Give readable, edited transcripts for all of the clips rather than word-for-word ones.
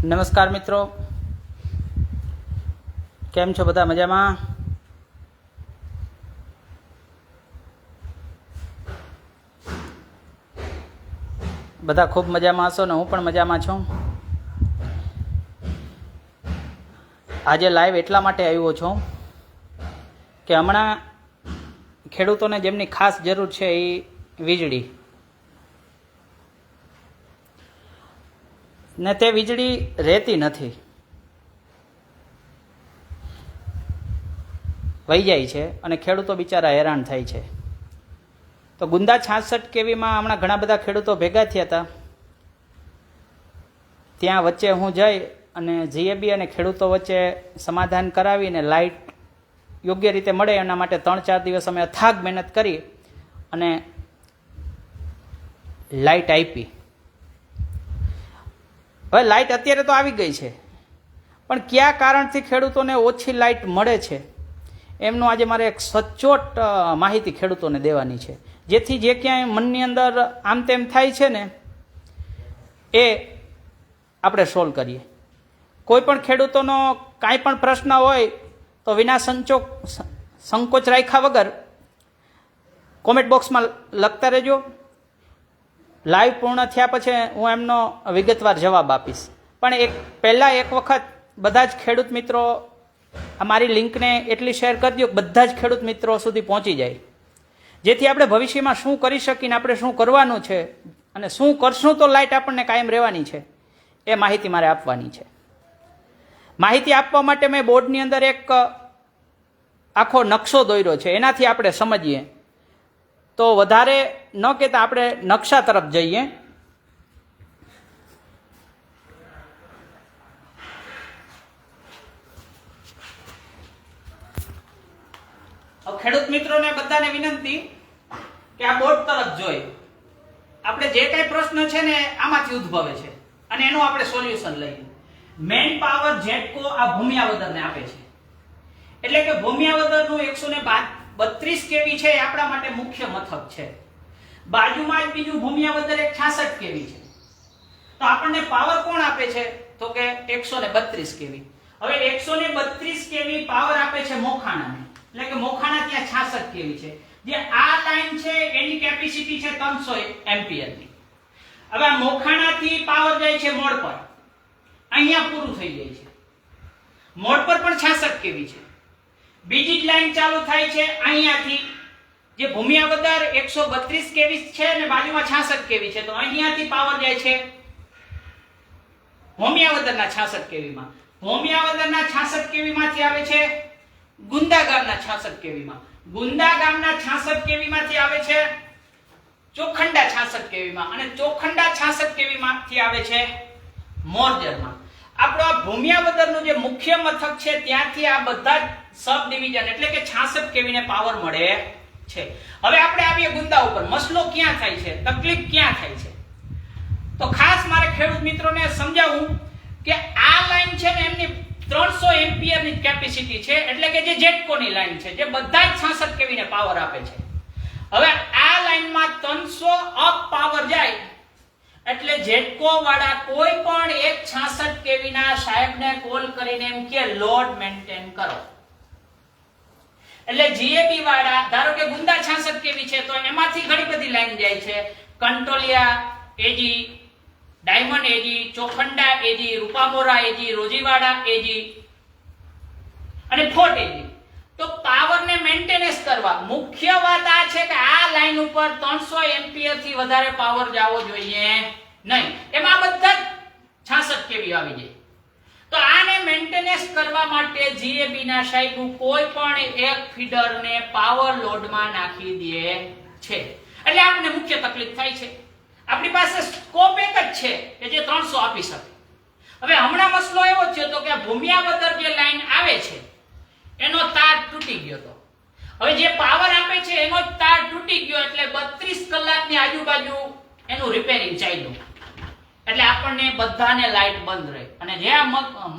નમસ્કાર મિત્રો, કેમ છો બધા? મજામાં? બધા ખૂબ મજામાં હશો ને હું પણ મજામાં છું. આજે લાઈવ એટલા માટે આવ્યો છું કે હમણાં ખેડૂતોને જેમની ખાસ જરૂર છે એ વીજળી, ને તે વીજળી રહેતી નથી, વહી જાય છે અને ખેડૂતો બિચારા હેરાન થાય છે. તો ગુંદા 66 કેવીમાં હમણાં ઘણા બધા ખેડૂતો ભેગા થયા હતા. ત્યાં વચ્ચે હું જઈ અને જીએબી અને ખેડૂતો વચ્ચે સમાધાન કરાવીને લાઇટ યોગ્ય રીતે મળે એના માટે 3-4 દિવસ અમે અથાગ મહેનત કરી અને લાઇટ આપી. હવે લાઇટ અત્યારે તો આવી ગઈ છે, પણ કયા કારણથી ખેડૂતોને ઓછી લાઇટ મળે છે એમનું આજે મારે એક સચોટ માહિતી ખેડૂતોને દેવાની છે, જેથી જે ક્યાંય મનની અંદર આમ તેમ થાય છે ને એ આપણે સોલ્વ કરીએ. કોઈ પણ ખેડૂતોનો કાંઈ પણ પ્રશ્ન હોય તો વિના સંકોચ રાખ્યા વગર કોમેન્ટ બોક્સમાં લખતા રહેજો. લાઈવ પૂર્ણ થયા પછી હું એમનો વિગતવાર જવાબ આપીશ. પણ પહેલાં એક વખત બધા જ ખેડૂત મિત્રો અમારી લિંકને એટલી શેર કરી દો કે બધા જ ખેડૂત મિત્રો સુધી પહોંચી જાય, જેથી આપણે ભવિષ્યમાં શું કરી શકીને આપણે શું કરવાનું છે અને શું કરશું તો લાઇટ આપણને કાયમ રહેવાની છે એ માહિતી મારે આપવાની છે. માહિતી આપવા માટે મેં બોર્ડની અંદર એક આખો નકશો દોર્યો છે, એનાથી આપણે સમજીએ. તો વધારે ન કહેતા આપણે નકશા તરફ જઈએ. ખેડૂત મિત્રોને બધાને વિનંતી કે આ બોર્ડ તરફ જોઈ આપણે જે કઈ પ્રશ્ન છે ને આમાંથી ઉદ્ભવે છે અને એનું આપણે સોલ્યુશન લઈએ. મેન પાવર જેટકો આ ભૂમિયાવદરને આપે છે, એટલે કે ભૂમિયાવદરનું 132 કેવી છે એ આપણા માટે મુખ્ય મથક છે. બાજુમાં જ બીજું ભૂમિયાવદર એક 66 કેવી છે. તો આપણને પાવર કોણ આપે છે? તો કે 132 કેવી. હવે 132 કેવી પાવર આપે છે મોખાણાને, એટલે કે મોખાણા ત્યાં 66 કેવી છે. જે આ લાઈન છે એની કેપેસિટી છે 300 એમ્પિયરની. હવે આ મોખાણાથી પાવર જાય છે મોડ પર, અહીંયા પૂરું થઈ જાય છે. મોડ પર પણ 66 કેવી છે. બીજી જ લાઈન ચાલુ થાય છે અહીંયાથી, જે ભૂમિયાવદર 132 કેવી છે અને બાજુમાં 66 કેવી છે. તો અહીંયાથી પાવર જાય છે ભૂમિયાવદરના 66 કેવીમાં. ભૂમિયાવદરના 66 કેવીમાંથી આવે છે ગુંદા ગામના 66 કેવીમાં. ગુંદા ગામના 66 કેવીમાંથી આવે છે ચોખંડા 66 કેવીમાં, અને ચોખંડા 66 કેવીમાંથી આવે છે મોરજરમાં. આપણો આ ભૂમિયાવદરનું જે મુખ્ય મથક છે ત્યાંથી આ બધા જ સબ ડિવિઝન એટલે કે 66 કેવીને પાવર મળે છે. હવે આપણે આવીએ ગુંદા ઉપર. મસલો ક્યાં થાય છે, તકલીફ ક્યાં થાય છે? તો ખાસ મારે ખેડૂત મિત્રોને સમજાવવું કે આ લાઈન છે ને એમની 300 એમ્પિયરની કેપેસિટી છે, એટલે કે જે જેટકોની લાઈન છે, જે બધા જ 66 કેવીને પાવર આપે છે. હવે આ લાઈનમાં 300 અપ પાવર જાય એટલે જેટકો વાળા કોઈ પણ એક 66 કેવીના સાહેબને કોલ કરીને એમ કે લોડ મેન્ટેન કરો. એટલે જીએબી વાળા ધારો કે ગુંદા 66 કેવી છે તો એમાંથી ઘણી બધી લાઈન જાય છે. કંટોલિયા એજી, ડાયમંડ એજી, ચોખંડા એજી, રૂપામોરા એજી, રોજીવાડા એજી અને ફોર્ટ એજી. તો પાવરને મેન્ટેનન્સ કરવા મુખ્ય વાત આ છે કે આ લાઈન ઉપર 300 એમ્પિયર થી વધારે પાવર જાવો જોઈએ નહીં. એમાં બધા જ 66 કેવી આવી જાય. તો આને મેન્ટેનન્સ કરવા માટે જીએબી ના સાહેબ કોઈ પણ એક ફીડરને પાવર લોડમાં નાખી દે છે, એટલે આપણને મુખ્ય તકલીફ થાય છે. આપણી પાસે સ્કોપ એક જ છે કે જે 300 આપી શકે. હવે હમણાં મસલો એવો છે તો કે ભૂમિયાવદર જે લાઈન આવે છે એનો તાર તૂટી ગયો હતો. હવે જે પાવર આપે છે એનો તાર તૂટી ગયો એટલે 32 કલાકની આજુબાજુ એનું રિપેરિંગ ચાલ્યું, એટલે આપણને બધાને લાઈટ બંધ રહી અને જે આ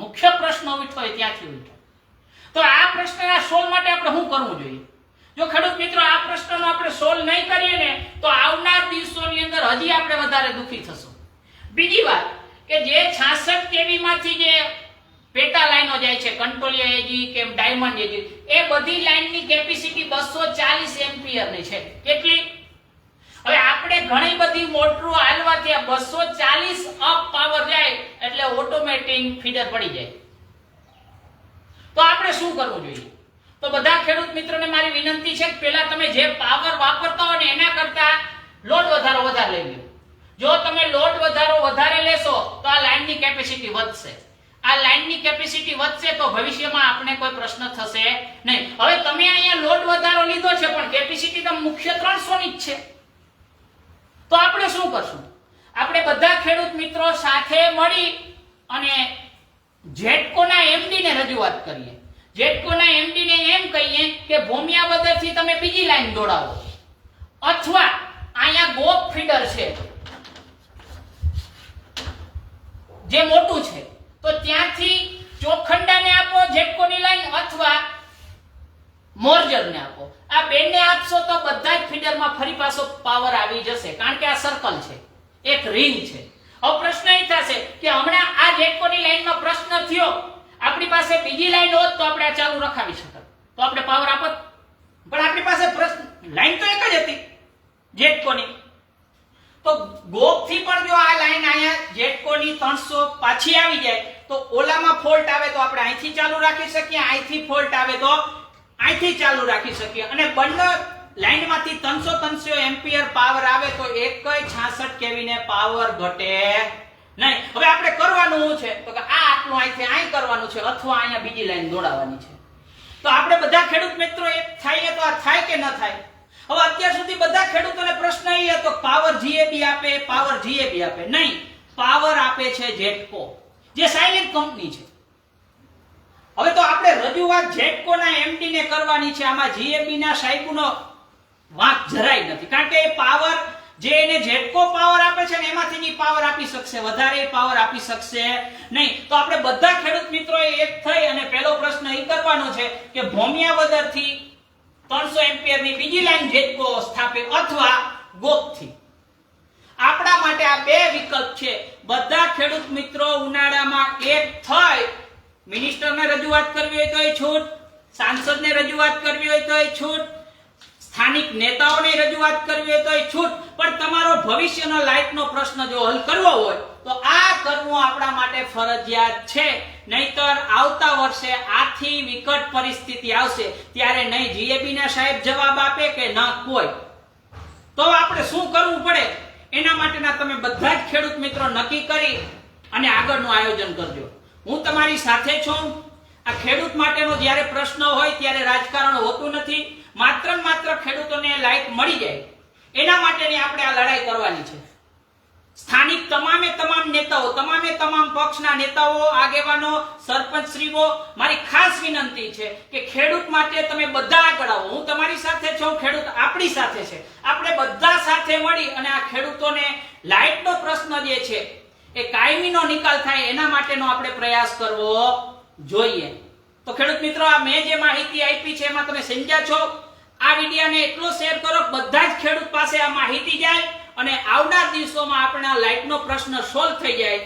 મુખ્ય પ્રશ્ન ઉઠ્યો હોય ત્યાંથી ઉઠ્યો. તો આ પ્રશ્નના સોલ્વ માટે આપણે શું કરવું જોઈએ? જો ખેડૂત મિત્રો આ પ્રશ્નનો આપણે સોલ્વ નહીં કરીએ ને તો આવનાર દિવસોની અંદર હજી આપણે વધારે દુઃખી થશું. બીજી વાત કે જે 66 કેવી માંથી જે પેટા લાઈનો જાય છે, કંટ્રોલિયા એજી કે ડાયમંડ એજી, એ બધી લાઈનની કેપેસિટી 240 એમ્પિયર ની છે. કેટલી? હવે આપણે ઘણી બધી મોટરો હાલવાથી આ 240 અપ પાવર જાય એટલે ઓટોમેટિક ફીડર પડી જાય. તો આપણે શું કરવું જોઈએ? તો બધા ખેડૂત મિત્રોને મારી વિનંતી છે કે પહેલા તમે જે પાવર વાપરતા હો ને એના કરતા લોડ વધારો વધારે લઈ લો. જો તમે લોડ વધારો વધારે લેશો તો આ લાઈનની કેપેસિટી વધશે. આ લાઈનની કેપેસિટી વધશે તો ભવિષ્યમાં આપણે કોઈ પ્રશ્ન થશે નહીં. હવે તમે અહીંયા લોડ વધારો લીધો છે પણ કેપેસિટી તો મુખ્ય 300 ની જ છે. તો આપણે શું કરશું? આપણે બધા ખેડૂત મિત્રો સાથે મળી અને જેટકોના એમડી ને રજૂઆત કરીએ. જેટકોના એમડી ને એમ કહીએ કે ભોમિયાવદરથી તમે બીજી લાઈન દોડાવો, અથવા અહીંયા ગોપ ફીડર છે જે મોટું છે તો ત્યાંથી ચોખંડાને આપો જેટકોની લાઈન, અથવા મોરજરને આપો. આ બેને આપશો તો બધા જ ફીડરમાં ફરી પાછો પાવર આવી જશે, કારણ કે આ સર્કલ છે, એક રિંગ છે. હવે પ્રશ્ન એ થશે કે હમણાં આ જેટકોની લાઈનમાં પ્રશ્ન થયો, આપણી પાસે બીજી લાઈન હોત તો આપણે આ ચાલુ રખાવી શકત, તો આપણે પાવર આપત. પણ આપણી પાસે પ્રશ્ન લાઈન તો એક જ હતી જેટકોની. તો ગોપથી પણ જો આ લાઈન અહીંયા જેટકોની 300 પાછી આવી જાય તો ઓલામાં ફોલ્ટ આવે તો આપણે અહીંથી ચાલુ રાખી શકીએ, અહીંથી ફોલ્ટ આવે તો અહીંથી ચાલુ રાખી શકીએ. અને બંને લાઈનમાંથી 300 એમ્પિયર પાવર આવે તો એક 66 કેવી ને પાવર ઘટે નહીં. હવે આપણે કરવાનું શું છે તો કે આ આટલું અહીંથી અહીં કરવાનું છે, અથવા અહીંયા બીજી લાઈન દોડાવવાની છે. તો આપણે બધા ખેડૂત મિત્રો એક થાય તો આ થાય કે ન થાય? હવે અત્યાર સુધી બધા ખેડૂતોને પ્રશ્ન એ હતો પાવર જીએબી આપે, પાવર જીએબી આપે. નહીં, પાવર આપે છે જેટકો, જે સાયલેન્ટ કંપની છે. હવે તો આપણે રજૂઆત જેટકોના એમડી ને કરવાની છે. આમાં જીએબી ના સાહેબનો વાંક જરાય નથી, કારણ કે એ પાવર જે એને જેટકો પાવર આપે છે ને એમાંથી પાવર આપી શકશે, વધારે પાવર આપી શકશે નહીં. તો આપણે બધા ખેડૂત મિત્રોએ એક થઈ અને પહેલો પ્રશ્ન એ કરવાનો છે કે ભોમિયાવદરથી 300 એમ્પિયર ની બીજી લાઈન જેટકો સ્થાપે, અથવા ગોપથી. આપણા માટે આ બે વિકલ્પ છે. બધા ખેડૂત મિત્રો ઉનાળામાં એક થઈ મિનિસ્ટરને રજૂઆત કરવી હોય તો એ છૂટ, સાંસદને રજૂઆત કરવી હોય તો એ છૂટ, સ્થાનિક નેતાઓને રજૂઆત કરવી હોય તો એ છૂટ. પણ તમારો ભવિષ્યનો લાઈટનો પ્રશ્ન જો હલ કરવો હોય તો આ કરવું આપણા માટે ફરજિયાત છે. નહીતર આવતા વર્ષે આથી વિકટ પરિસ્થિતિ આવશે ત્યારે નહીં જીએબી ના સાહેબ જવાબ આપે કે ન કોઈ. તો આપણે શું કરવું પડે એના માટેના તમે બધા જ ખેડૂત મિત્રો નક્કી કરી અને આગળનું આયોજન કરજો. હું તમારી સાથે છું. આ ખેડૂત માટેનો જ્યારે પ્રશ્ન હોય ત્યારે રાજકારણ હોતું નથી. માત્ર ને માત્ર ખેડૂતોને લાઈટ મળી જાય એના માટેની આપણે આ લડાઈ કરવાની છે. સ્થાનિક તમામે તમામ નેતાઓ, તમામે તમામ પક્ષના નેતાઓ, આગેવાનો, સરપંચશ્રીઓ, મારી ખાસ વિનંતી છે કે ખેડૂત માટે તમે બધા આગળ આવો. હું તમારી સાથે છું, ખેડૂત આપણી સાથે છે. આપણે બધા સાથે મળી અને આ ખેડૂતોને લાઈટનો પ્રશ્ન જે છે એ કાયમીનો નિકાલ થાય એના માટેનો આપણે પ્રયાસ કરવો જોઈએ. તો ખેડૂત મિત્રો, આ મેં જે માહિતી આપી છે એમાં તમે સમજ્યા છો. આ વિડિયાને એટલો શેર કરો બધા જ ખેડૂત પાસે આ માહિતી જાય અને આવનાર દિવસોમાં આપણા લાઈટનો પ્રશ્ન સોલ્વ થઈ જાય